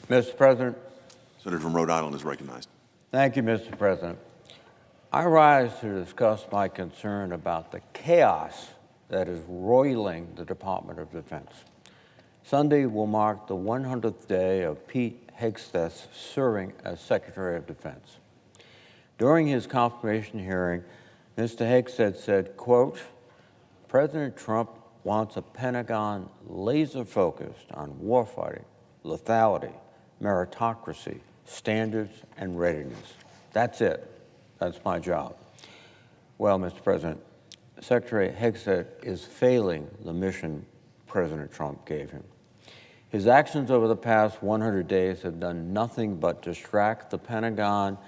Mr. President. Senator from Rhode Island is recognized. Thank you, Mr. President. I rise to discuss my concern about the chaos that is roiling the Department of Defense. Sunday will mark the 100th day of Pete Hegseth serving as Secretary of Defense. During his confirmation hearing, Mr. Hegseth said, quote, President Trump wants a Pentagon laser-focused on warfighting, lethality, meritocracy, standards, and readiness. That's it. That's my job. Well, Mr. President, Secretary Hegseth is failing the mission President Trump gave him. His actions over the past 100 days have done nothing but distract the Pentagon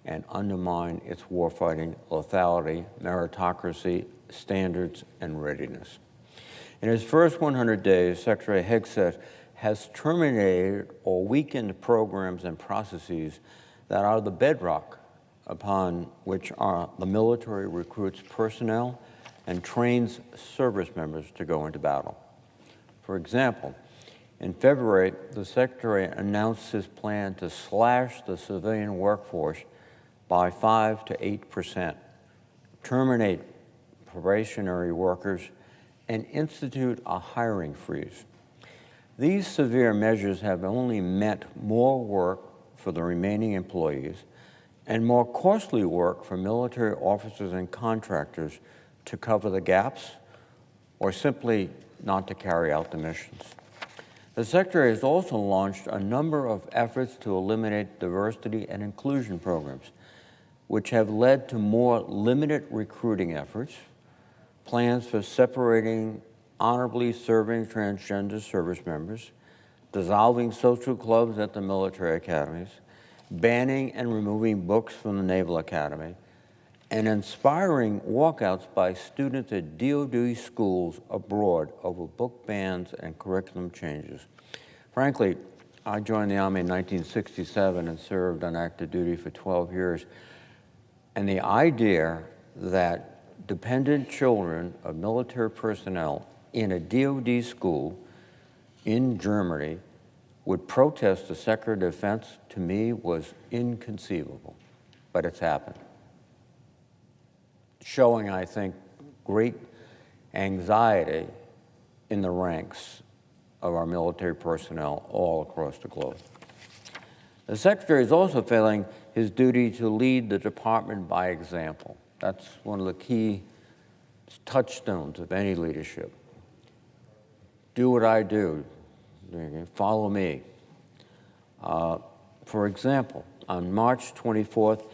and undermine its warfighting, lethality, meritocracy, standards, and readiness. In his first 100 days, Secretary Hegseth has terminated or weakened programs and processes that are the bedrock upon which the military recruits personnel and trains service members to go into battle. For example, in February, the Secretary announced his plan to slash the civilian workforce by 5 to 8%, terminate probationary workers, and institute a hiring freeze. These severe measures have only meant more work for the remaining employees and more costly work for military officers and contractors to cover the gaps or simply not to carry out the missions. The Secretary has also launched a number of efforts to eliminate diversity and inclusion programs, which have led to more limited recruiting efforts, plans for separating honorably serving transgender service members, dissolving social clubs at the military academies, banning and removing books from the Naval Academy, and inspiring walkouts by students at DoD schools abroad over book bans and curriculum changes. Frankly, I joined the Army in 1967 and served on active duty for 12 years, and the idea that dependent children of military personnel in a DoD school in Germany would protest the Secretary of Defense, to me, was inconceivable, but it's happened. Showing, I think, great anxiety in the ranks of our military personnel all across the globe. The Secretary is also failing his duty to lead the department by example. That's one of the key touchstones of any leadership. Do what I do. Follow me. For example, on March 24th,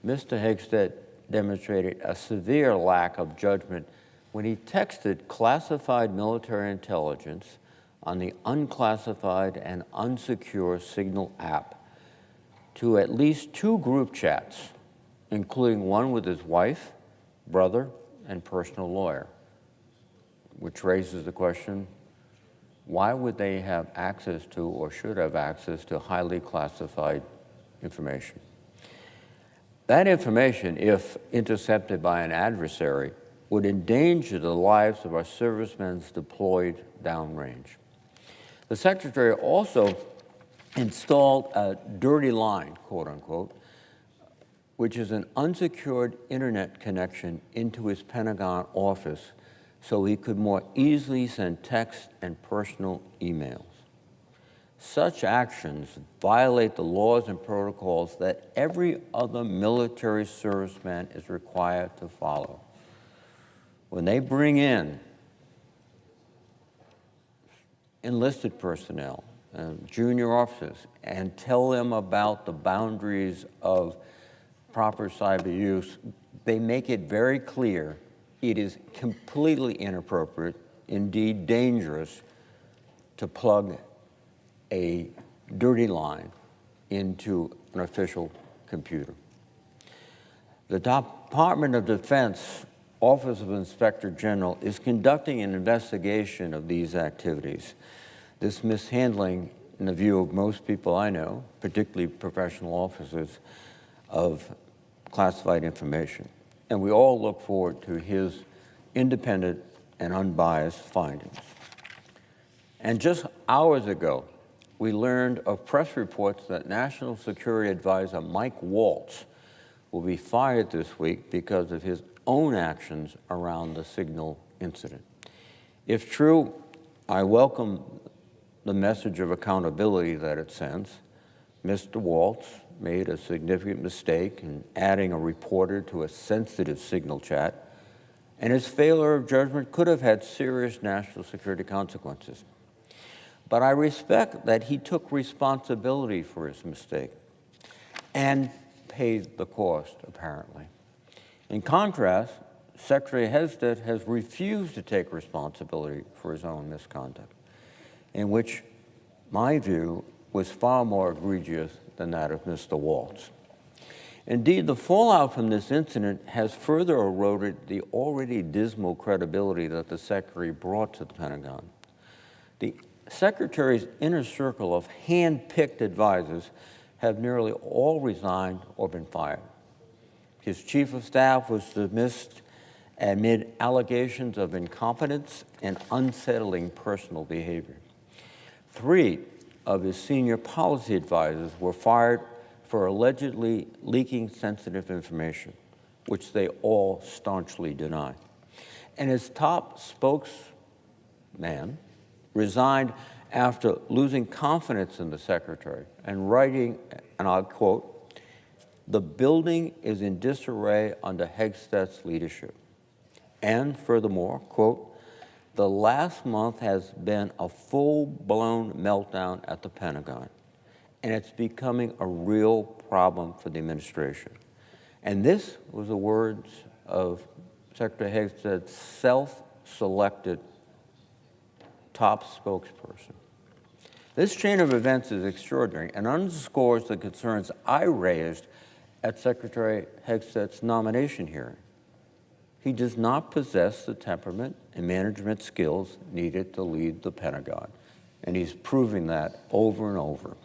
Mr. Hegseth demonstrated a severe lack of judgment when he texted classified military intelligence on the unclassified and unsecure Signal app to at least 2 group chats, including one with his wife, brother, and personal lawyer, which raises the question, why would they have access to or should have access to highly classified information? That information, if intercepted by an adversary, would endanger the lives of our servicemen deployed downrange. The Secretary also installed a dirty line, quote unquote, which is an unsecured internet connection into his Pentagon office so he could more easily send text and personal emails. Such actions violate the laws and protocols that every other military serviceman is required to follow. When they bring in enlisted personnel, junior officers, and tell them about the boundaries of proper cyber use, they make it very clear it is completely inappropriate, indeed dangerous, to plug a dirty line into an official computer. The Department of Defense Office of Inspector General is conducting an investigation of these activities. This mishandling, in the view of most people I know, particularly professional officers, of classified information. And we all look forward to his independent and unbiased findings. And just hours ago, we learned of press reports that National Security Advisor Mike Waltz will be fired this week because of his own actions around the Signal incident. If true, I welcome the message of accountability that it sends. Mr. Waltz made a significant mistake in adding a reporter to a sensitive Signal chat, and his failure of judgment could have had serious national security consequences. But I respect that he took responsibility for his mistake and paid the cost, apparently. In contrast, Secretary Hegseth has refused to take responsibility for his own misconduct, in which my view was far more egregious than that of Mr. Waltz. Indeed, the fallout from this incident has further eroded the already dismal credibility that the Secretary brought to the Pentagon. The Secretary's inner circle of hand-picked advisors have nearly all resigned or been fired. His Chief of Staff was dismissed amid allegations of incompetence and unsettling personal behavior. 3 of his senior policy advisors were fired for allegedly leaking sensitive information, which they all staunchly deny. And his top spokesman resigned after losing confidence in the Secretary and writing, and I'll quote, "The building is in disarray under Hegseth's leadership." And furthermore, quote, "The last month has been a full-blown meltdown at the Pentagon, and it's becoming a real problem for the administration." And this was the words of Secretary Hegseth's self-selected top spokesperson. This chain of events is extraordinary and underscores the concerns I raised at Secretary Hegseth's nomination hearing. He does not possess the temperament and management skills needed to lead the Pentagon, and he's proving that over and over.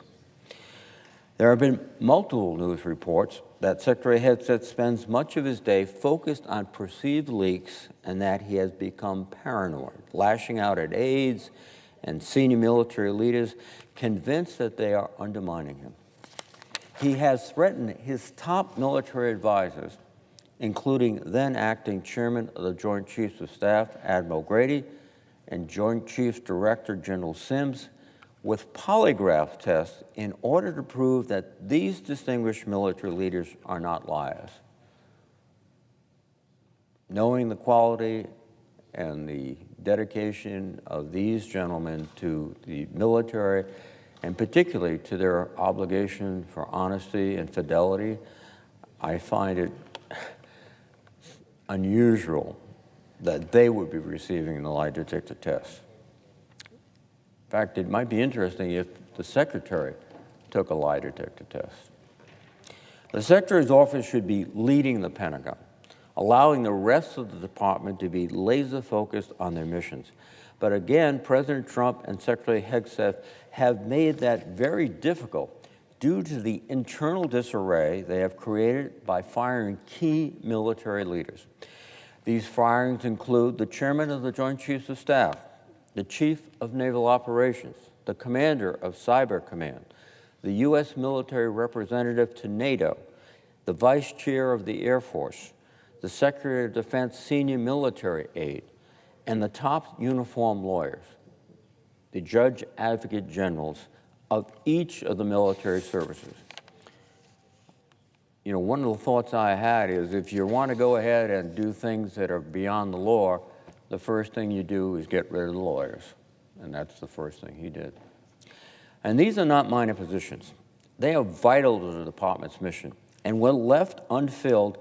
There have been multiple news reports that Secretary Hegseth spends much of his day focused on perceived leaks and that he has become paranoid, lashing out at aides and senior military leaders, convinced that they are undermining him. He has threatened his top military advisors, including then acting chairman of the Joint Chiefs of Staff, Admiral Grady, and Joint Chiefs Director General Sims, with polygraph tests in order to prove that these distinguished military leaders are not liars. Knowing the quality and the dedication of these gentlemen to the military, and particularly to their obligation for honesty and fidelity, I find it unusual that they would be receiving the lie detector test. In fact, it might be interesting if the Secretary took a lie detector test. The Secretary's office should be leading the Pentagon, allowing the rest of the department to be laser-focused on their missions. But again, President Trump and Secretary Hegseth have made that very difficult due to the internal disarray they have created by firing key military leaders. These firings include the chairman of the Joint Chiefs of Staff, the Chief of Naval Operations, the Commander of Cyber Command, the U.S. military representative to NATO, the Vice Chair of the Air Force, the Secretary of Defense senior military aide, and the top uniformed lawyers, the Judge Advocate Generals of each of the military services. You know, one of the thoughts I had is if you want to go ahead and do things that are beyond the law, the first thing you do is get rid of the lawyers. And that's the first thing he did. And these are not minor positions. They are vital to the department's mission. And when left unfilled,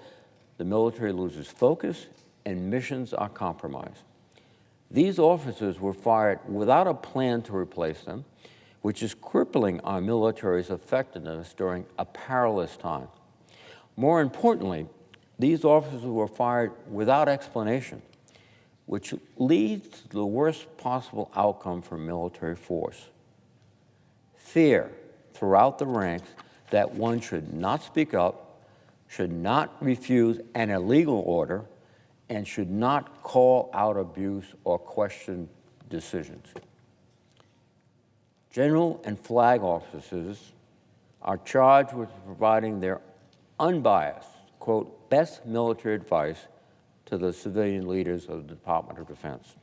the military loses focus and missions are compromised. These officers were fired without a plan to replace them, which is crippling our military's effectiveness during a perilous time. More importantly, these officers were fired without explanation, which leads to the worst possible outcome for military force. Fear throughout the ranks that one should not speak up, should not refuse an illegal order, and should not call out abuse or question decisions. General and flag officers are charged with providing their unbiased, quote, best military advice to the civilian leaders of the Department of Defense.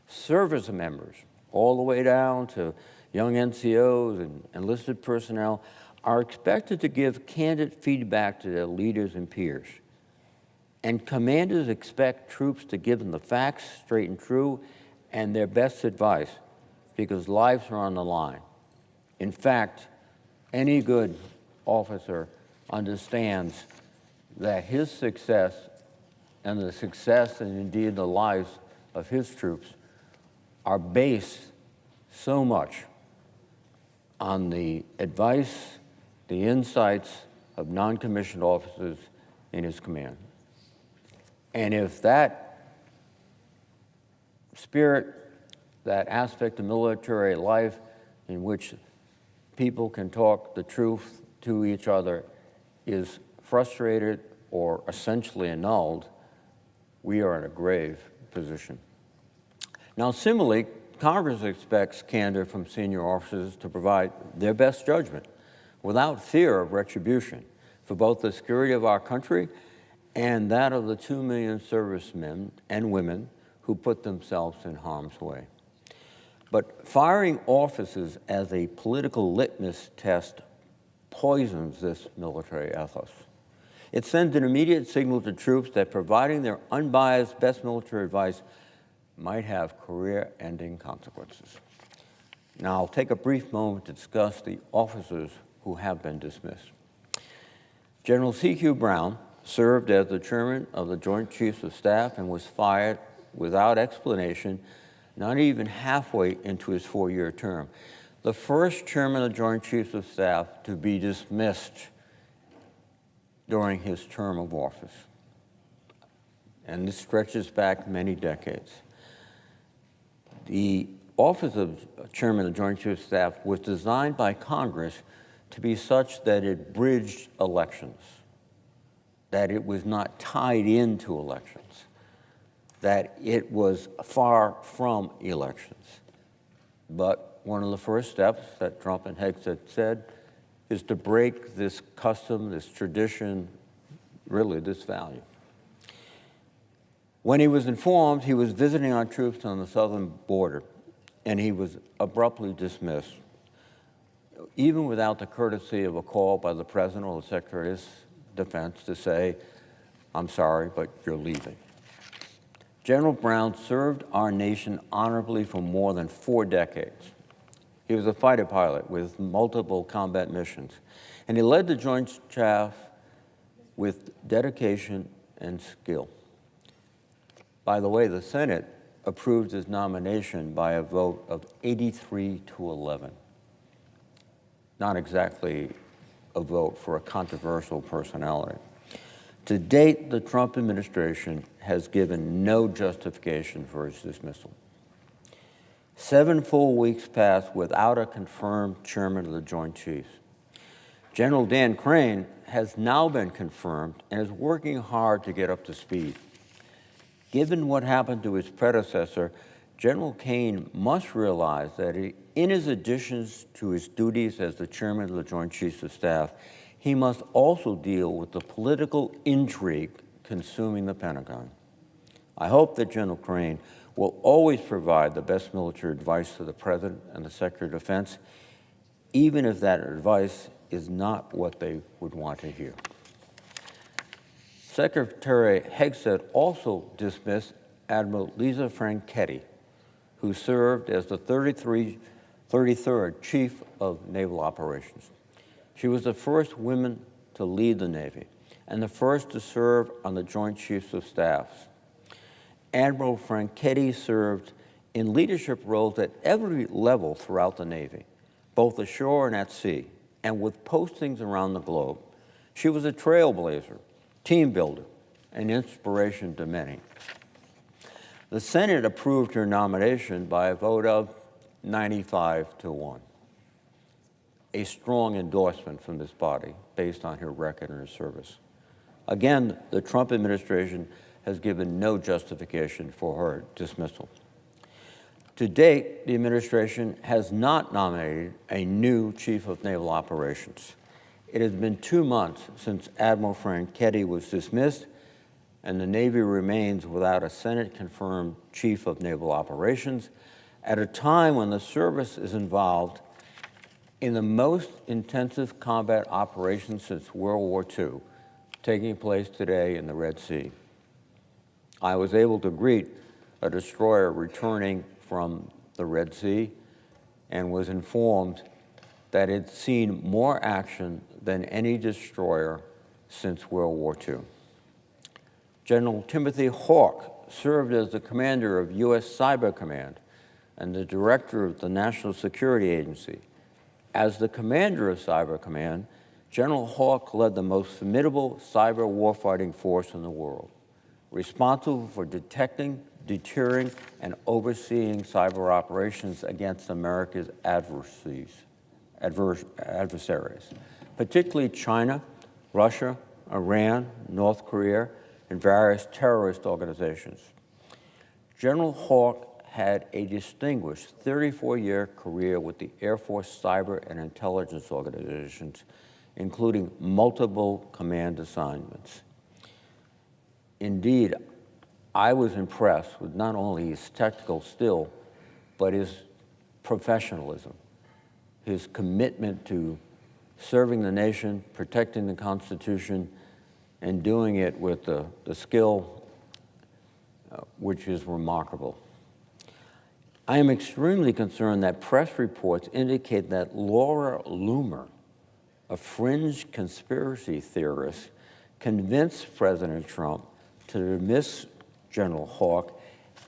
Service members, all the way down to young NCOs and enlisted personnel, are expected to give candid feedback to their leaders and peers. And commanders expect troops to give them the facts, straight and true, and their best advice, because lives are on the line. In fact, any good officer understands that his success and the success and indeed the lives of his troops are based so much on the advice, the insights of non-commissioned officers in his command. And if that spirit, that aspect of military life in which people can talk the truth to each other is frustrated or essentially annulled, we are in a grave position. Now, similarly, Congress expects candor from senior officers to provide their best judgment without fear of retribution for both the security of our country and that of the 2 million servicemen and women who put themselves in harm's way. But firing officers as a political litmus test poisons this military ethos. It sends an immediate signal to troops that providing their unbiased best military advice might have career-ending consequences. Now, I'll take a brief moment to discuss the officers who have been dismissed. General C.Q. Brown served as the chairman of the Joint Chiefs of Staff and was fired without explanation, not even halfway into his 4-year term. The first chairman of the Joint Chiefs of Staff to be dismissed during his term of office. And this stretches back many decades. The office of chairman of the Joint Chiefs of Staff was designed by Congress to be such that it bridged elections, that it was not tied into elections, that it was far from elections. But one of the first steps that Trump and Hegseth said is to break this custom, this tradition, really this value. When he was informed, he was visiting our troops on the southern border, and he was abruptly dismissed, even without the courtesy of a call by the President or the Secretary of Defense to say, "I'm sorry, but you're leaving." General Brown served our nation honorably for more than 4 decades. He was a fighter pilot with multiple combat missions, and he led the Joint Staff with dedication and skill. By the way, the Senate approved his nomination by a vote of 83 to 11. Not exactly a vote for a controversial personality. To date, the Trump administration has given no justification for his dismissal. 7 full weeks passed without a confirmed chairman of the Joint Chiefs. General Dan Crane has now been confirmed and is working hard to get up to speed. Given what happened to his predecessor, General Crane must realize that in his additions to his duties as the chairman of the Joint Chiefs of Staff, he must also deal with the political intrigue consuming the Pentagon. I hope that General Crane will always provide the best military advice to the President and the Secretary of Defense, even if that advice is not what they would want to hear. Secretary Hegseth also dismissed Admiral Lisa Franchetti, who served as the 33rd Chief of Naval Operations. She was the first woman to lead the Navy and the first to serve on the Joint Chiefs of Staff. Admiral Franchetti served in leadership roles at every level throughout the Navy, both ashore and at sea, and with postings around the globe. She was a trailblazer, team builder, and inspiration to many. The Senate approved her nomination by a vote of 95 to 1. A strong endorsement from this body based on her record and her service. Again, the Trump administration has given no justification for her dismissal. To date, the administration has not nominated a new Chief of Naval Operations. It has been 2 months since Admiral Franchetti was dismissed, and the Navy remains without a Senate-confirmed Chief of Naval Operations at a time when the service is involved in the most intensive combat operations since World War II, taking place today in the Red Sea. I was able to greet a destroyer returning from the Red Sea and was informed that it's seen more action than any destroyer since World War II. General Timothy Hawk served as the commander of U.S. Cyber Command and the director of the National Security Agency. As the commander of Cyber Command, General Hawk led the most formidable cyber warfighting force in the world, responsible for detecting, deterring, and overseeing cyber operations against America's adversaries, particularly China, Russia, Iran, North Korea, and various terrorist organizations. General Hawk had a distinguished 34-year career with the Air Force cyber and intelligence organizations, including multiple command assignments. Indeed, I was impressed with not only his technical skill, but his professionalism, his commitment to serving the nation, protecting the Constitution, and doing it with the skill which is remarkable. I am extremely concerned that press reports indicate that Laura Loomer, a fringe conspiracy theorist, convinced President Trump to dismiss General Hawk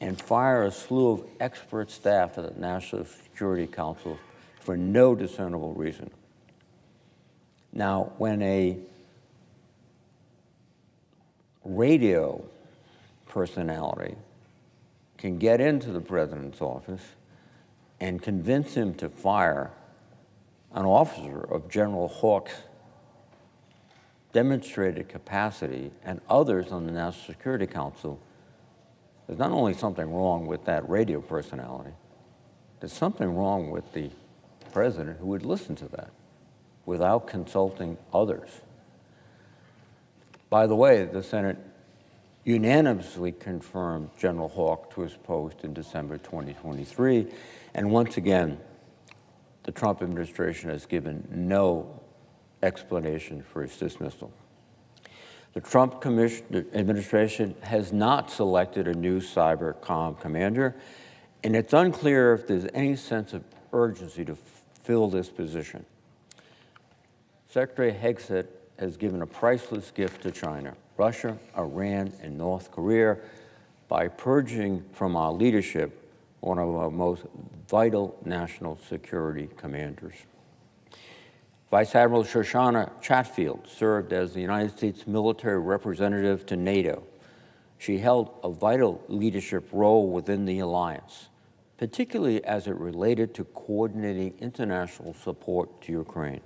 and fire a slew of expert staff at the National Security Council for no discernible reason. Now, when a radio personality can get into the president's office and convince him to fire an officer of General Hawk's demonstrated capacity and others on the National Security Council, there's not only something wrong with that radio personality, there's something wrong with the president who would listen to that without consulting others. By the way, the Senate unanimously confirmed General Hawk to his post in December 2023, and once again, the Trump administration has given no explanation for his dismissal. The Trump administration has not selected a new cybercom commander, and it's unclear if there's any sense of urgency to fill this position. Secretary Hegseth has given a priceless gift to China, Russia, Iran, and North Korea by purging from our leadership one of our most vital national security commanders. Vice Admiral Shoshana Chatfield served as the United States military representative to NATO. She held a vital leadership role within the alliance, particularly as it related to coordinating international support to Ukraine.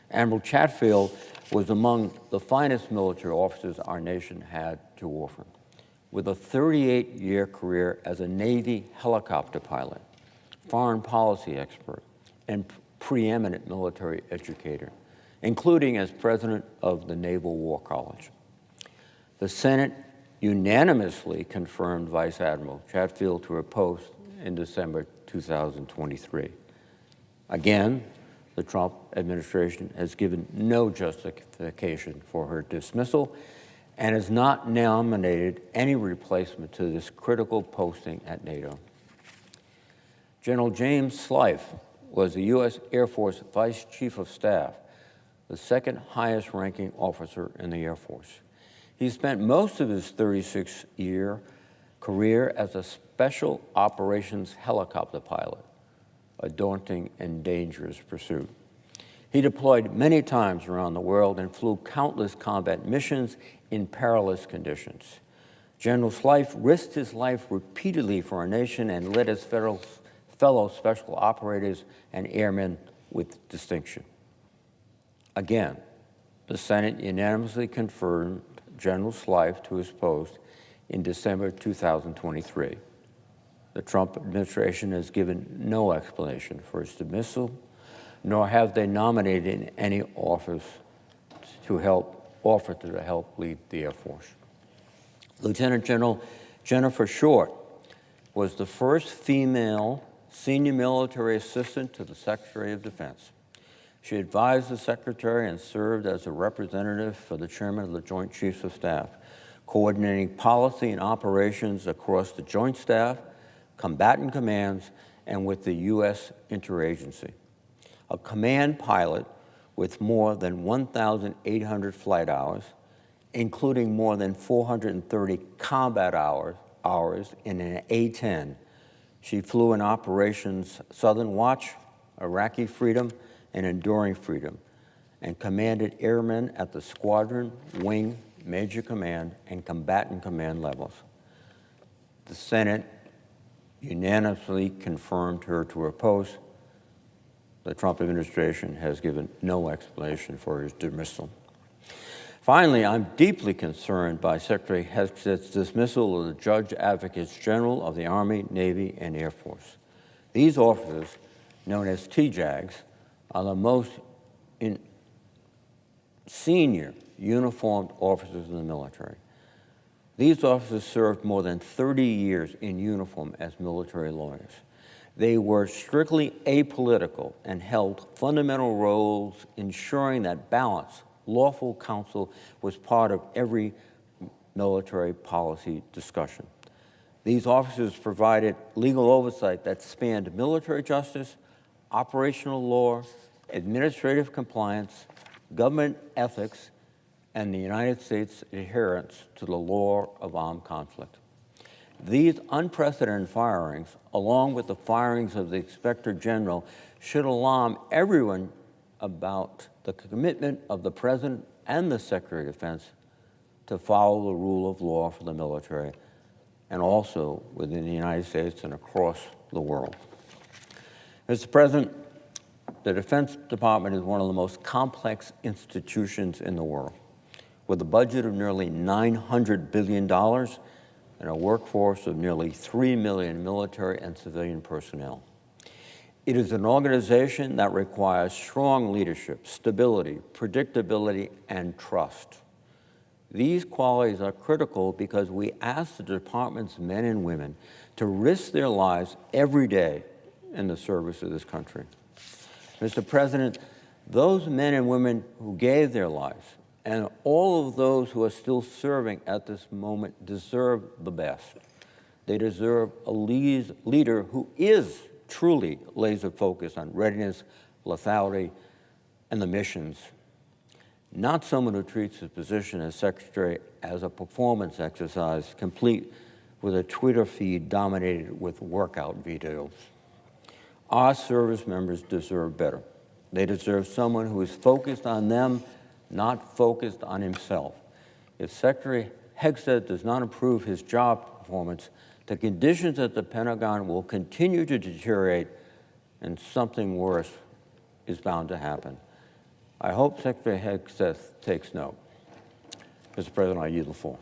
Admiral Chatfield was among the finest military officers our nation had to offer, with a 38-year career as a Navy helicopter pilot, foreign policy expert, and preeminent military educator, including as president of the Naval War College. The Senate unanimously confirmed Vice Admiral Chatfield to her post in December 2023. Again, the Trump administration has given no justification for her dismissal and has not nominated any replacement to this critical posting at NATO. General James Slife was the U.S. Air Force Vice Chief of Staff, the second highest ranking officer in the Air Force. He spent most of his 36-year career as a special operations helicopter pilot, a daunting and dangerous pursuit. He deployed many times around the world and flew countless combat missions in perilous conditions. General Slife risked his life repeatedly for our nation and led his fellow special operators and airmen with distinction. Again, the Senate unanimously confirmed General Slife to his post in December 2023. The Trump administration has given no explanation for its dismissal, nor have they nominated any offer to help lead the Air Force. Lieutenant General Jennifer Short was the first female senior military assistant to the Secretary of Defense. She advised the Secretary and served as a representative for the Chairman of the Joint Chiefs of Staff, coordinating policy and operations across the Joint Staff, combatant commands, and with the U.S. interagency. A command pilot with more than 1,800 flight hours, including more than 430 combat hours in an A-10. She flew in operations Southern Watch, Iraqi Freedom, and Enduring Freedom, and commanded airmen at the squadron, wing, major command, and combatant command levels. The Senate unanimously confirmed her to her post. The Trump administration has given no explanation for his dismissal. Finally, I'm deeply concerned by Secretary Hegseth's dismissal of the Judge Advocates General of the Army, Navy, and Air Force. These officers, known as TJAGs, are the most senior uniformed officers in the military. These officers served more than 30 years in uniform as military lawyers. They were strictly apolitical and held fundamental roles ensuring that balance, lawful counsel was part of every military policy discussion. These officers provided legal oversight that spanned military justice, operational law, administrative compliance, government ethics, and the United States adherence to the law of armed conflict. These unprecedented firings, along with the firings of the Inspector General, should alarm everyone about the commitment of the President and the Secretary of Defense to follow the rule of law for the military, and also within the United States and across the world. Mr. President, the Defense Department is one of the most complex institutions in the world, with a budget of nearly $900 billion and a workforce of nearly 3 million military and civilian personnel. It is an organization that requires strong leadership, stability, predictability, and trust. These qualities are critical because we ask the department's men and women to risk their lives every day in the service of this country. Mr. President, those men and women who gave their lives and all of those who are still serving at this moment deserve the best. They deserve a leader who is truly laser-focused on readiness, lethality, and the missions, not someone who treats his position as secretary as a performance exercise, complete with a Twitter feed dominated with workout videos. Our service members deserve better. They deserve someone who is focused on them, not focused on himself. If Secretary Hegseth does not improve his job performance, the conditions at the Pentagon will continue to deteriorate, and something worse is bound to happen. I hope Secretary Hegseth takes note. Mr. President, I yield the floor.